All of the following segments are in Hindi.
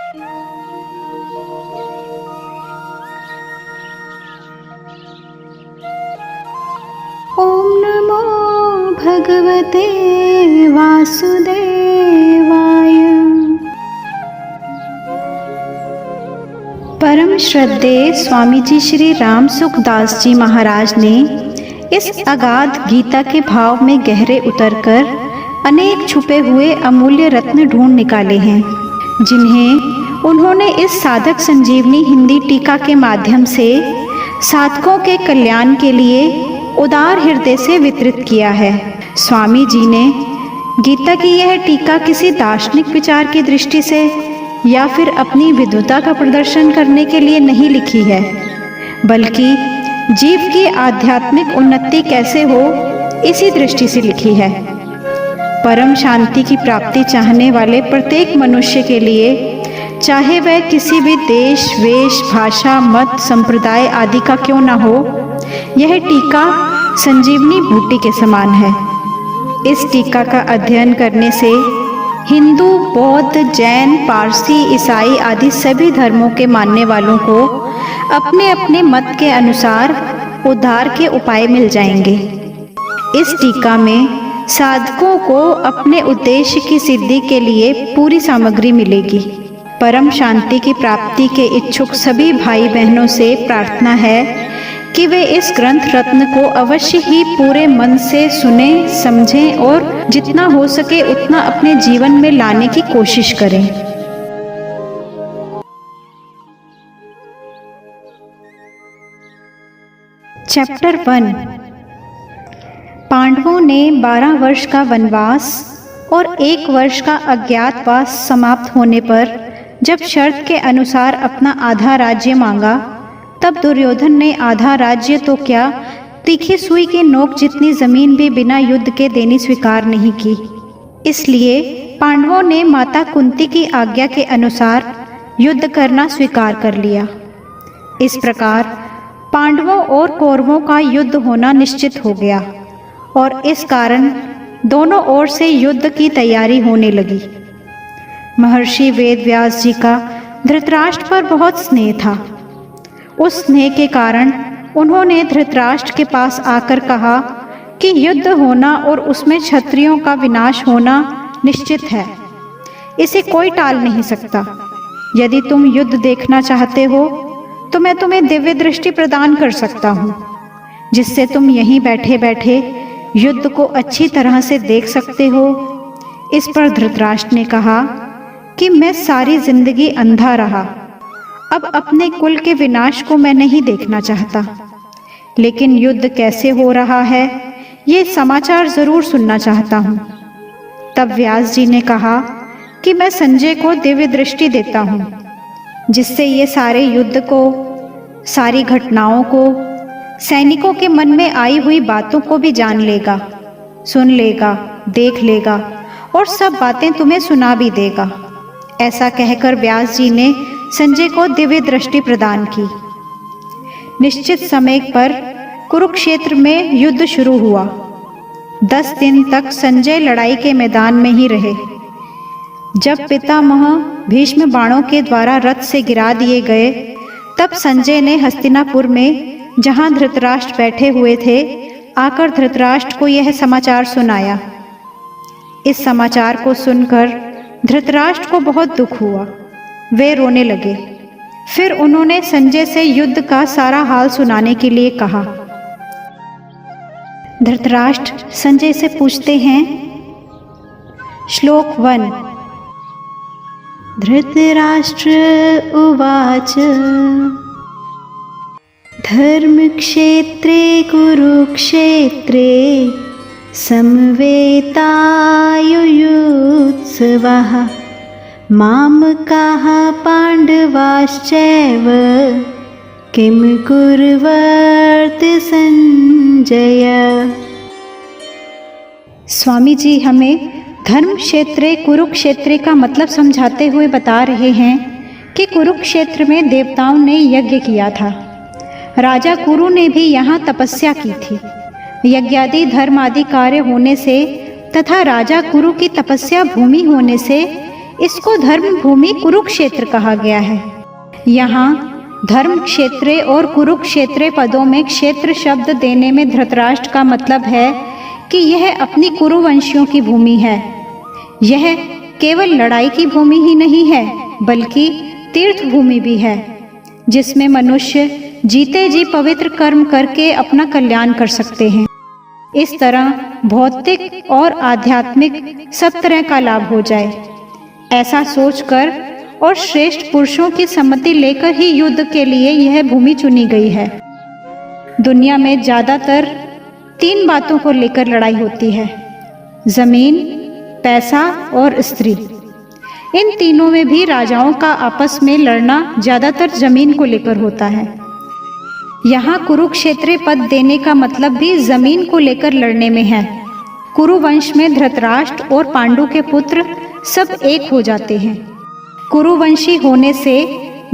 ओम नमो भगवते वासुदेवाय। परम श्रद्धेय स्वामी जी श्री राम सुखदास जी महाराज ने इस अगाध गीता के भाव में गहरे उतरकर अनेक छुपे हुए अमूल्य रत्न ढूंढ निकाले हैं, जिन्हें उन्होंने इस साधक संजीवनी हिंदी टीका के माध्यम से साधकों के कल्याण के लिए उदार हृदय से वितरित किया है। स्वामी जी ने गीता की यह टीका किसी दार्शनिक विचार की दृष्टि से या फिर अपनी विद्वता का प्रदर्शन करने के लिए नहीं लिखी है, बल्कि जीव की आध्यात्मिक उन्नति कैसे हो इसी दृष्टि से लिखी है। परम शांति की प्राप्ति चाहने वाले प्रत्येक मनुष्य के लिए, चाहे वह किसी भी देश, वेश, भाषा, मत, संप्रदाय आदि का क्यों न हो, यह टीका संजीवनी बूटी के समान है। इस टीका का अध्ययन करने से हिंदू, बौद्ध, जैन, पारसी, ईसाई आदि सभी धर्मों के मानने वालों को अपने अपने मत के अनुसार उद्धार के उपाय मिल जाएंगे। इस टीका में साधकों को अपने उद्देश्य की सिद्धि के लिए पूरी सामग्री मिलेगी। परम शांति की प्राप्ति के इच्छुक सभी भाई बहनों से प्रार्थना है कि वे इस ग्रंथ रत्न को अवश्य ही पूरे मन से सुने, समझें और जितना हो सके उतना अपने जीवन में लाने की कोशिश करें। चैप्टर 1। पांडवों ने 12 वर्ष का वनवास और 1 वर्ष का अज्ञातवास समाप्त होने पर जब शर्त के अनुसार अपना आधा राज्य मांगा, तब दुर्योधन ने आधा राज्य तो क्या, तीखी सुई की नोक जितनी जमीन भी बिना युद्ध के देनी स्वीकार नहीं की। इसलिए पांडवों ने माता कुंती की आज्ञा के अनुसार युद्ध करना स्वीकार कर लिया। इस प्रकार पांडवों और कौरवों का युद्ध होना निश्चित हो गया और इस कारण दोनों ओर से युद्ध की तैयारी होने लगी। महर्षि वेदव्यास जी का धृतराष्ट्र पर बहुत स्नेह था। उस स्नेह के कारण उन्होंने धृतराष्ट्र के पास आकर कहा कि युद्ध होना और उसमें क्षत्रियों का विनाश होना निश्चित है, इसे कोई टाल नहीं सकता। यदि तुम युद्ध देखना चाहते हो तो मैं तुम्हें दिव्य दृष्टि प्रदान कर सकता हूँ, जिससे तुम यहीं बैठे बैठे युद्ध को अच्छी तरह से देख सकते हो। इस पर धृतराष्ट्र ने कहा कि मैं सारी जिंदगी अंधा रहा, अब अपने कुल के विनाश को मैं नहीं देखना चाहता, लेकिन युद्ध कैसे हो रहा है ये समाचार जरूर सुनना चाहता हूँ। तब व्यास जी ने कहा कि मैं संजय को दिव्य दृष्टि देता हूँ, जिससे ये सारे युद्ध को, सारी घटनाओं को, सैनिकों के मन में आई हुई बातों को भी जान लेगा, सुन लेगा, देख लेगा और सब बातें तुम्हें सुना भी देगा। ऐसा कहकर व्यास जी ने संजय को दिव्य दृष्टि प्रदान की। निश्चित समय पर कुरुक्षेत्र में युद्ध शुरू हुआ। 10 दिन तक संजय लड़ाई के मैदान में ही रहे। जब पितामह भीष्म बाणों के द्वारा रथ से गिरा दिए गए, तब संजय ने हस्तिनापुर में, जहां धृतराष्ट्र बैठे हुए थे, आकर धृतराष्ट्र को यह समाचार सुनाया। इस समाचार को सुनकर धृतराष्ट्र को बहुत दुख हुआ। वे रोने लगे। फिर उन्होंने संजय से युद्ध का सारा हाल सुनाने के लिए कहा। धृतराष्ट्र संजय से पूछते हैं। श्लोक 1। धृतराष्ट्र उवाच धर्मक्षेत्रे कुरुक्षेत्रे समवेतायुयुत्सवः मामकाः पाण्डवाश्चैव किं कुर्वर्त संजय। स्वामी जी हमें धर्म क्षेत्रे कुरुक्षेत्रे का मतलब समझाते हुए बता रहे हैं कि कुरुक्षेत्र में देवताओं ने यज्ञ किया था। राजा कुरु ने भी यहाँ तपस्या की थी। यज्ञादि धर्म आदि कार्य होने से तथा राजा कुरु की तपस्या भूमि होने से इसको धर्म भूमि कुरुक्षेत्र कहा गया है। यहाँ धर्म क्षेत्रे और कुरुक्षेत्रे पदों में क्षेत्र शब्द देने में धृतराष्ट्र का मतलब है कि यह अपनी कुरुवंशियों की भूमि है। यह केवल लड़ाई की भूमि ही नहीं है बल्कि तीर्थ भूमि भी है, जिसमें मनुष्य जीते जी पवित्र कर्म करके अपना कल्याण कर सकते हैं। इस तरह भौतिक और आध्यात्मिक सब तरह का लाभ हो जाए, ऐसा सोचकर और श्रेष्ठ पुरुषों की सम्मति लेकर ही युद्ध के लिए यह भूमि चुनी गई है। दुनिया में ज्यादातर 3 बातों को लेकर लड़ाई होती है: जमीन, पैसा और स्त्री। इन तीनों में भी राजाओं का आपस में लड़ना ज्यादातर जमीन को लेकर होता है। यहाँ कुरुक्षेत्र पद देने का मतलब भी जमीन को लेकर लड़ने में है। कुरुवंश में धृतराष्ट्र और पांडु के पुत्र सब एक हो जाते हैं। कुरुवंशी होने से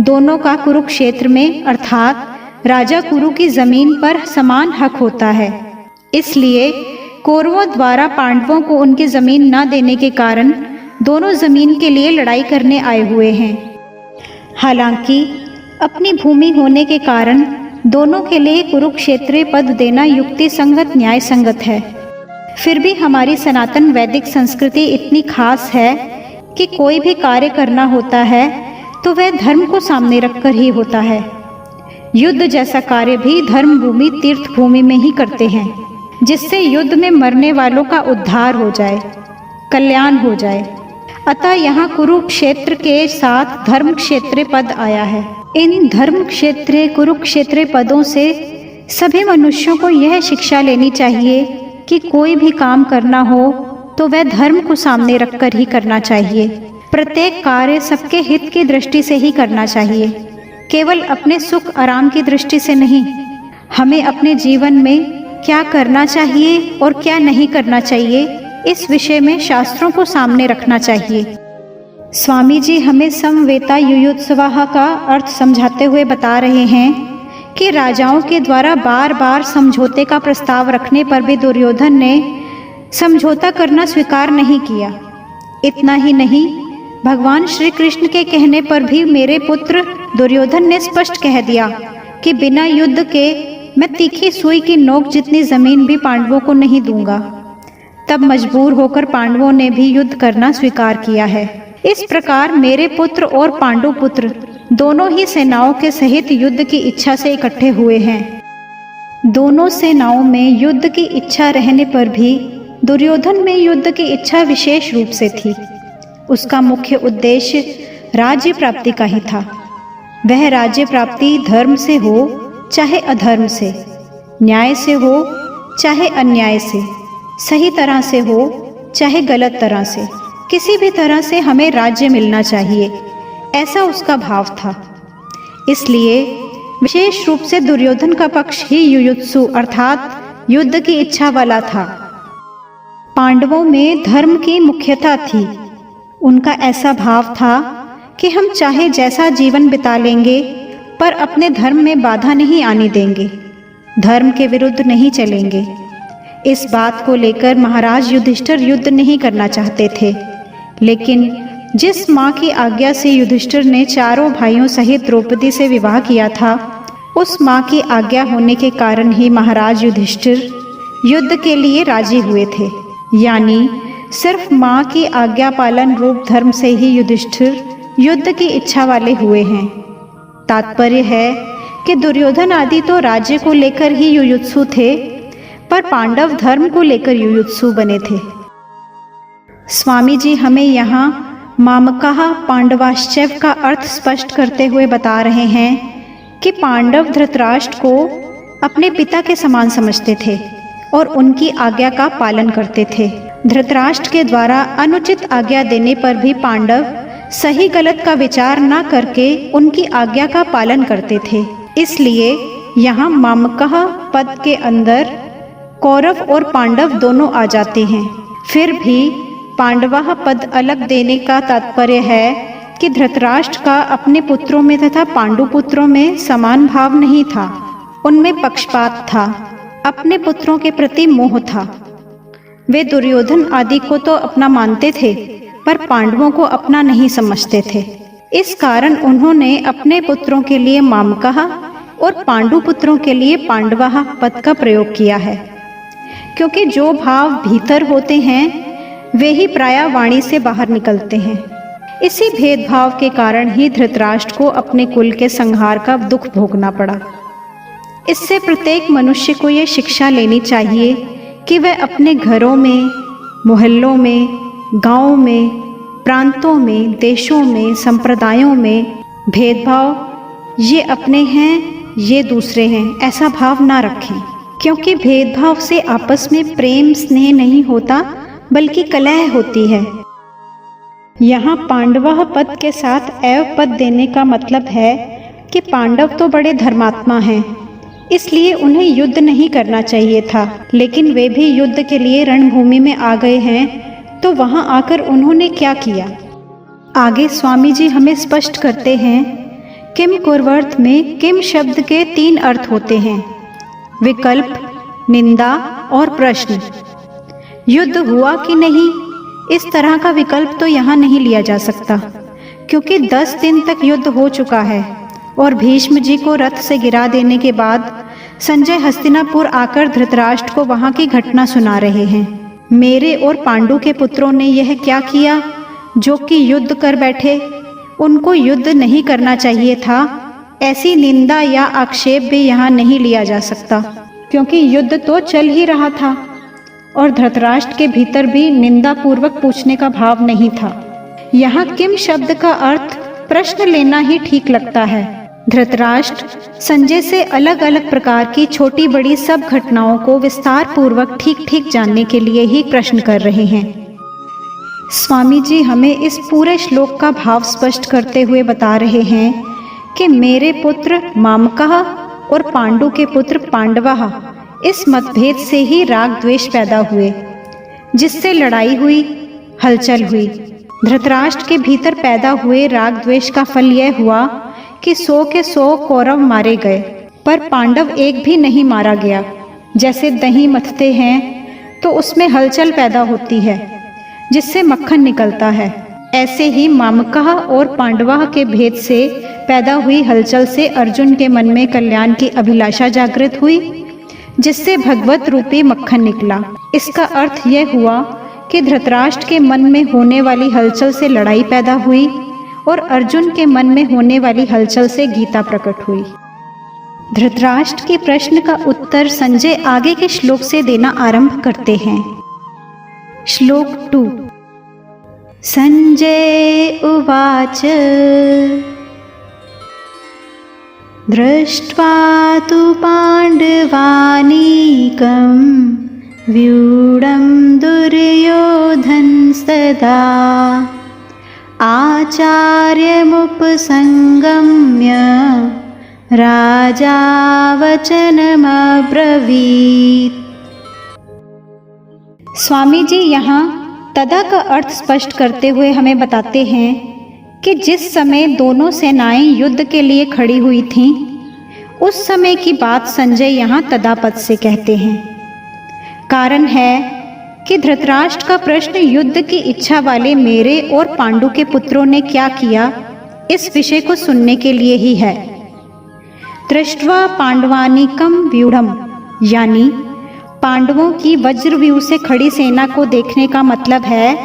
दोनों का कुरुक्षेत्र में अर्थात राजा कुरु की जमीन पर समान हक होता है। इसलिए कौरवों द्वारा पांडवों को उनकी जमीन न देने के कारण दोनों जमीन के लिए लड़ाई करने आए हुए हैं। हालांकि अपनी भूमि होने के कारण दोनों के लिए कुरुक्षेत्र पद देना युक्ति संगत, न्याय संगत है। फिर भी हमारी सनातन वैदिक संस्कृति इतनी खास है कि कोई भी कार्य करना होता है तो वह धर्म को सामने रखकर ही होता है। युद्ध जैसा कार्य भी धर्म भूमि, तीर्थ भूमि में ही करते हैं, जिससे युद्ध में मरने वालों का उद्धार हो जाए, कल्याण हो जाए। अतः यहाँ कुरुक्षेत्र के साथ धर्म क्षेत्र पद आया है। इन धर्म क्षेत्र, कुरुक्षेत्र पदों से सभी मनुष्यों को यह शिक्षा लेनी चाहिए कि कोई भी काम करना हो तो वह धर्म को सामने रखकर ही करना चाहिए। प्रत्येक कार्य सबके हित की दृष्टि से ही करना चाहिए, केवल अपने सुख आराम की दृष्टि से नहीं। हमें अपने जीवन में क्या करना चाहिए और क्या नहीं करना चाहिए, इस विषय में शास्त्रों को सामने रखना चाहिए। स्वामी जी हमें समवेता युयुत्सवाः का अर्थ समझाते हुए बता रहे हैं कि राजाओं के द्वारा बार बार समझौते का प्रस्ताव रखने पर भी दुर्योधन ने समझौता करना स्वीकार नहीं किया। इतना ही नहीं, भगवान श्री कृष्ण के कहने पर भी मेरे पुत्र दुर्योधन ने स्पष्ट कह दिया कि बिना युद्ध के मैं तीखी सुई की नोक जितनी जमीन भी पांडवों को नहीं दूंगा। तब मजबूर होकर पांडवों ने भी युद्ध करना स्वीकार किया है। इस प्रकार मेरे पुत्र और पांडु पुत्र दोनों ही सेनाओं के सहित युद्ध की इच्छा से इकट्ठे हुए हैं। दोनों सेनाओं में युद्ध की इच्छा रहने पर भी दुर्योधन में युद्ध की इच्छा विशेष रूप से थी। उसका मुख्य उद्देश्य राज्य प्राप्ति का ही था। वह राज्य प्राप्ति धर्म से हो चाहे अधर्म से, न्याय से हो चाहे अन्याय से, सही तरह से हो चाहे गलत तरह से, किसी भी तरह से हमें राज्य मिलना चाहिए, ऐसा उसका भाव था। इसलिए विशेष रूप से दुर्योधन का पक्ष ही युयुत्सु अर्थात युद्ध की इच्छा वाला था। पांडवों में धर्म की मुख्यता थी। उनका ऐसा भाव था कि हम चाहे जैसा जीवन बिता लेंगे पर अपने धर्म में बाधा नहीं आने देंगे, धर्म के विरुद्ध नहीं चलेंगे। इस बात को लेकर महाराज युधिष्ठिर युद्ध नहीं करना चाहते थे, लेकिन जिस माँ की आज्ञा से युधिष्ठिर ने चारों भाइयों सहित द्रौपदी से विवाह किया था, उस माँ की आज्ञा होने के कारण ही महाराज युधिष्ठिर युद्ध के लिए राजी हुए थे। यानी सिर्फ माँ की आज्ञा पालन रूप धर्म से ही युधिष्ठिर युद्ध की इच्छा वाले हुए हैं। तात्पर्य है कि दुर्योधन आदि तो राज्य को लेकर ही युयुत्सु थे, पर पांडव धर्म को लेकर युयुत्सु बने थे। स्वामी जी हमें यहाँ मामकाः पांडवाश्चैव का अर्थ स्पष्ट करते हुए बता रहे हैं कि पांडव धृतराष्ट्र को अपने पिता के समान समझते थे और उनकी आज्ञा का पालन करते थे। धृतराष्ट्र के द्वारा अनुचित आज्ञा देने पर भी पांडव सही गलत का विचार न करके उनकी आज्ञा का पालन करते थे। इसलिए यहाँ मामकः पद के अंदर कौरव और पांडव दोनों आ जाते हैं। फिर भी पांडवाः पद अलग देने का तात्पर्य है कि धृतराष्ट्र का अपने पुत्रों में तथा पांडु पुत्रों में समान भाव नहीं था। उनमें पक्षपात था, अपने पुत्रों के प्रति मोह था। वे दुर्योधन आदि को तो अपना मानते थे, पर पांडवों को अपना नहीं समझते थे। इस कारण उन्होंने अपने पुत्रों के लिए मामकः और पांडु पुत्रों के लिए पांडवः पद का प्रयोग किया है, क्योंकि जो भाव भीतर होते हैं वे ही प्रायः वाणी से बाहर निकलते हैं। इसी भेदभाव के कारण ही धृतराष्ट्र को अपने कुल के संहार का दुख भोगना पड़ा। इससे प्रत्येक मनुष्य को ये शिक्षा लेनी चाहिए कि वह अपने घरों में, मोहल्लों में, गांवों में, प्रांतों में, देशों में, संप्रदायों में भेदभाव, ये अपने हैं ये दूसरे हैं, ऐसा भाव ना रखें, क्योंकि भेदभाव से आपस में प्रेम स्नेह नहीं होता बल्कि कलह होती है। यहाँ पांडवः पद के साथ एव पद देने का मतलब है कि पांडव तो बड़े धर्मात्मा हैं, इसलिए उन्हें युद्ध नहीं करना चाहिए था, लेकिन वे भी युद्ध के लिए रणभूमि में आ गए हैं, तो वहां आकर उन्होंने क्या किया? आगे स्वामी जी हमें स्पष्ट करते हैं। किम कुर्वर्थ में किम शब्द के 3 अर्थ होते हैं: विकल्प, निंदा और प्रश्न। युद्ध हुआ कि नहीं, इस तरह का विकल्प तो यहाँ नहीं लिया जा सकता, क्योंकि 10 दिन तक युद्ध हो चुका है और भीष्म जी को रथ से गिरा देने के बाद संजय हस्तिनापुर आकर धृतराष्ट्र को वहां की घटना सुना रहे हैं। मेरे और पांडु के पुत्रों ने यह क्या किया जो कि युद्ध कर बैठे? उनको युद्ध नहीं करना चाहिए था, ऐसी निंदा या आक्षेप भी यहाँ नहीं लिया जा सकता, क्योंकि युद्ध तो चल ही रहा था और धृतराष्ट्र के भीतर भी निंदा पूर्वक पूछने का भाव नहीं था। यहाँ किम शब्द का अर्थ प्रश्न लेना ही ठीक लगता है। धृतराष्ट्र संजय से अलग अलग प्रकार की छोटी बड़ी सब घटनाओं को विस्तार पूर्वक ठीक ठीक जानने के लिए ही प्रश्न कर रहे हैं। स्वामी जी हमें इस पूरे श्लोक का भाव स्पष्ट करते हुए बता रहे हैं कि मेरे पुत्र मामकः और पांडु के पुत्र पांडवः, इस मतभेद से ही राग द्वेष पैदा हुए, जिससे लड़ाई हुई, हलचल हुई। धृतराष्ट्र के भीतर पैदा हुए राग द्वेष का फल यह हुआ कि 100 के 100 कौरव मारे गए, पर पांडव एक भी नहीं मारा गया। जैसे दही मथते हैं तो उसमें हलचल पैदा होती है, जिससे मक्खन निकलता है, ऐसे ही मामकः और पांडवः के भेद से पैदा हुई हलचल से अर्जुन के मन में कल्याण की अभिलाषा जागृत हुई, जिससे भगवत रूपी मक्खन निकला। इसका अर्थ यह हुआ कि धृतराष्ट्र के मन में होने वाली हलचल से लड़ाई पैदा हुई और अर्जुन के मन में होने वाली हलचल से गीता प्रकट हुई। धृतराष्ट्र के प्रश्न का उत्तर संजय आगे के श्लोक से देना आरंभ करते हैं। श्लोक 2। संजय उवाच दृष्ट्वा तु पांडवानीकं व्यूढं दुर्योधनस्तदा आचार्यमुपसंगम्य राजा वचनमब्रवीत्। स्वामी जी यहाँ तदा का अर्थ स्पष्ट करते हुए हमें बताते हैं कि जिस समय दोनों सेनाएं युद्ध के लिए खड़ी हुई थीं, उस समय की बात संजय यहाँ तदा पद से कहते हैं। कारण है कि धृतराष्ट्र का प्रश्न युद्ध की इच्छा वाले मेरे और पांडु के पुत्रों ने क्या किया, इस विषय को सुनने के लिए ही है। दृष्ट्वा पांडवानीकं व्यूढम्, यानी पांडवों की वज्रव्यूह से खड़ी सेना को देखने का मतलब है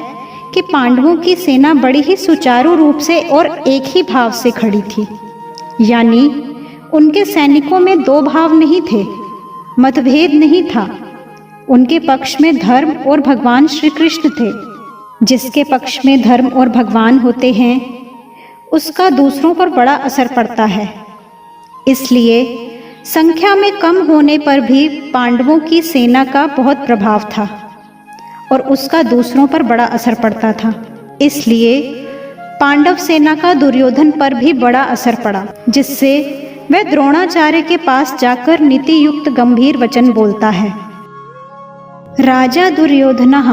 कि पांडवों की सेना बड़ी ही सुचारू रूप से और एक ही भाव से खड़ी थी, यानी उनके सैनिकों में 2 भाव नहीं थे, मतभेद नहीं था। उनके पक्ष में धर्म और भगवान श्री कृष्ण थे। जिसके पक्ष में धर्म और भगवान होते हैं उसका दूसरों पर बड़ा असर पड़ता है। इसलिए संख्या में कम होने पर भी पांडवों की सेना का बहुत प्रभाव था और उसका दूसरों पर बड़ा असर पड़ता था। इसलिए पांडव सेना का दुर्योधन पर भी बड़ा असर पड़ा, जिससे वह द्रोणाचार्य के पास जाकर नीति युक्त गंभीर वचन बोलता है। राजा दुर्योधनः,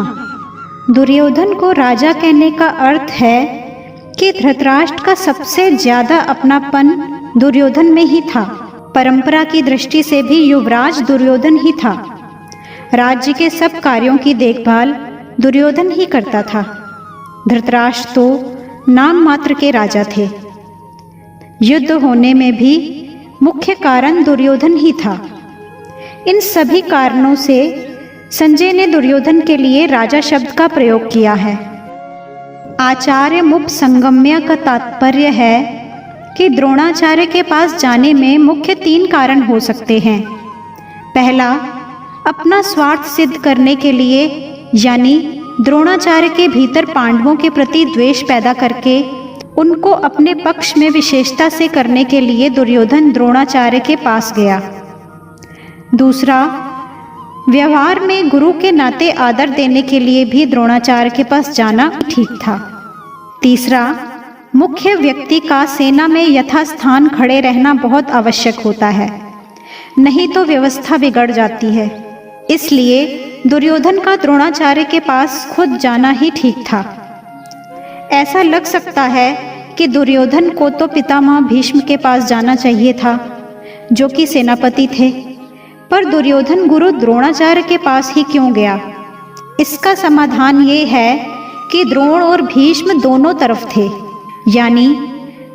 दुर्योधन को राजा कहने का अर्थ है कि धृतराष्ट्र का सबसे ज्यादा अपनापन दुर्योधन में ही था। परंपरा की दृष्टि से भी युवराज दुर्योधन ही था। राज्य के सब कार्यों की देखभाल दुर्योधन ही करता था। धृतराष्ट्र तो नाम मात्र के राजा थे। युद्ध होने में भी मुख्य कारण दुर्योधन ही था। इन सभी कारणों से संजय ने दुर्योधन के लिए राजा शब्द का प्रयोग किया है। आचार्य मुपसंगम्य का तात्पर्य है कि द्रोणाचार्य के पास जाने में मुख्य 3 कारण हो सकते हैं। पहला, अपना स्वार्थ सिद्ध करने के लिए, यानी द्रोणाचार्य के भीतर पांडवों के प्रति द्वेष पैदा करके उनको अपने पक्ष में विशेषता से करने के लिए दुर्योधन द्रोणाचार्य के पास गया। दूसरा, व्यवहार में गुरु के नाते आदर देने के लिए भी द्रोणाचार्य के पास जाना ठीक था। तीसरा, मुख्य व्यक्ति का सेना में यथास्थान खड़े रहना बहुत आवश्यक होता है, नहीं तो व्यवस्था बिगड़ जाती है। इसलिए दुर्योधन का द्रोणाचार्य के पास खुद जाना ही ठीक था। ऐसा लग सकता है कि दुर्योधन को तो पितामह भीष्म के पास जाना चाहिए था, जो कि सेनापति थे, पर दुर्योधन गुरु द्रोणाचार्य के पास ही क्यों गया? इसका समाधान ये है कि द्रोण और भीष्म दोनों तरफ थे, यानी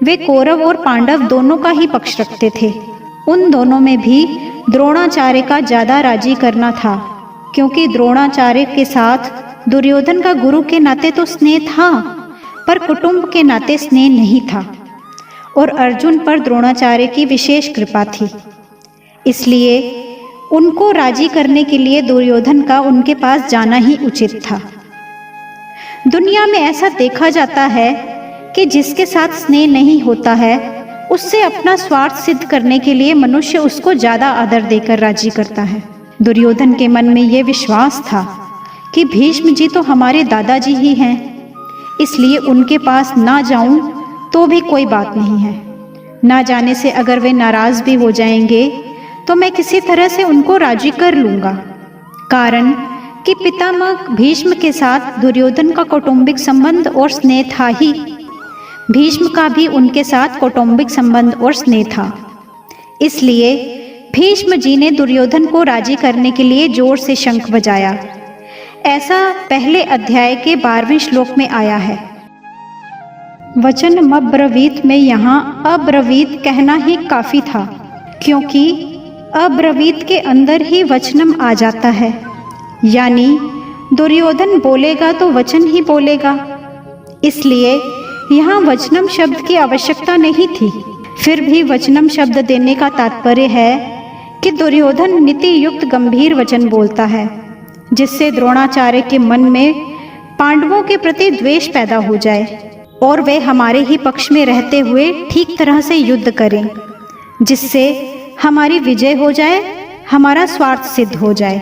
वे कौरव और पांडव दोनों का ही पक्ष रखते थे। उन दोनों में भी द्रोणाचार्य का ज़्यादा राजी करना था, क्योंकि द्रोणाचार्य के साथ दुर्योधन का गुरु के नाते तो स्नेह था, पर कुटुंब के नाते स्नेह नहीं था, और अर्जुन पर द्रोणाचार्य की विशेष कृपा थी। इसलिए उनको राजी करने के लिए दुर्योधन का उनके पास जाना ही उचित था। दुनिया में ऐसा देखा जाता है कि जिसके साथ स्नेह नहीं होता है, उससे अपना स्वार्थ सिद्ध करने के लिए मनुष्य उसको ज़्यादा आदर देकर राजी करता है। दुर्योधन के मन में ये विश्वास था कि भीष्म जी तो हमारे दादाजी ही हैं, इसलिए उनके पास ना जाऊं तो भी कोई बात नहीं है। ना जाने से अगर वे नाराज भी हो जाएंगे तो मैं किसी तरह से उनको राजी कर लूँगा। कारण कि पितामह भीष्म के साथ दुर्योधन का कौटुंबिक संबंध और स्नेह था ही, भीष्म का भी उनके साथ कौटुंबिक संबंध और स्नेह था। इसलिए भीष्म जी ने दुर्योधन को राजी करने के लिए जोर से शंख बजाया। ऐसा पहले अध्याय के 12वें श्लोक में आया है। वचन मब्रवीत में यहाँ अब्रवीत कहना ही काफी था, क्योंकि अब्रवीत के अंदर ही वचनम आ जाता है, यानी दुर्योधन बोलेगा तो वचन ही बोलेगा। इसलिए यहाँ वचनम शब्द की आवश्यकता नहीं थी। फिर भी वचनम शब्द देने का तात्पर्य है कि दुर्योधन नीति युक्त गंभीर वचन बोलता है, जिससे द्रोणाचार्य के मन में पांडवों के प्रति द्वेष पैदा हो जाए और वे हमारे ही पक्ष में रहते हुए ठीक तरह से युद्ध करें, जिससे हमारी विजय हो जाए, हमारा स्वार्थ सिद्ध हो जाए।